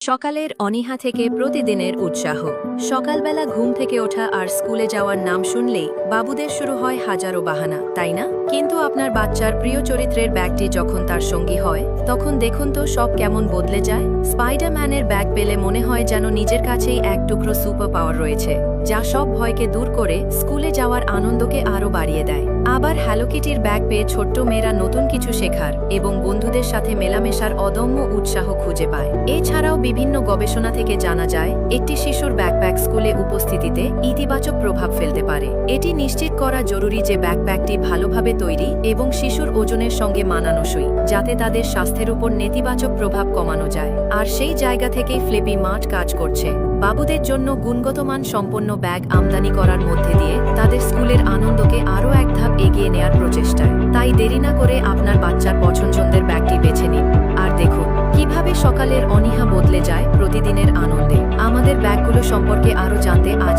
সকালের অনীহা থেকে প্রতিদিনের উৎসাহ। সকালবেলা ঘুম থেকে ওঠা আর স্কুলে যাওয়ার নাম শুনলেই বাবুদের শুরু হয় হাজারো বাহানা, তাই না? কিন্তু আপনার বাচ্চার প্রিয় চরিত্রের ব্যাগটি যখন তার সঙ্গী হয়, তখন দেখুন তো সব কেমন বদলে যায়। স্পাইডারম্যানের ব্যাগ পেলে মনে হয় যেন নিজের কাছেই এক টুকরো সুপার পাওয়ার রয়েছে, যা সব ভয়কে দূর করে স্কুলে যাওয়ার আনন্দকে আরও বাড়িয়ে দেয়। আবার হ্যালো কিটির ব্যাগ পেয়ে ছোট্ট মেয়েরা নতুন কিছু শেখার এবং বন্ধুদের সাথে মেলামেশার অদম্য উৎসাহ খুঁজে পায়। এছাড়াও বিভিন্ন গবেষণা থেকে জানা যায়, একটি শিশুর ব্যাকপ্যাক স্কুলে উপস্থিতিতে ইতিবাচক প্রভাব ফেলতে পারে। এটি নিশ্চিত করা জরুরি যে ব্যাকপ্যাকটি ভালোভাবে তৈরি এবং শিশুর ওজনের সঙ্গে মানানসই, যাতে তাদের স্বাস্থ্যের উপর নেতিবাচক প্রভাব কমানো যায়। আর সেই জায়গা থেকেই ফ্লিপি মার্ট কাজ করছে, বাবুদের জন্য গুণগত মান সম্পন্ন ব্যাগ আমদানি করার মধ্যে দিয়ে তাদের স্কুলের আনন্দকে আরও এক ধাপ এগিয়ে নেয়ার প্রচেষ্টায়। তাই দেরি না করে আপনার বাচ্চার পছন্দের ব্যাগটি বেছে নিন, আর দেখুন কিভাবে সকালের অনীহা বদলে যায় প্রতিদিনের আনন্দে। আমাদের ব্যাগগুলো সম্পর্কে আরও জানতে আজ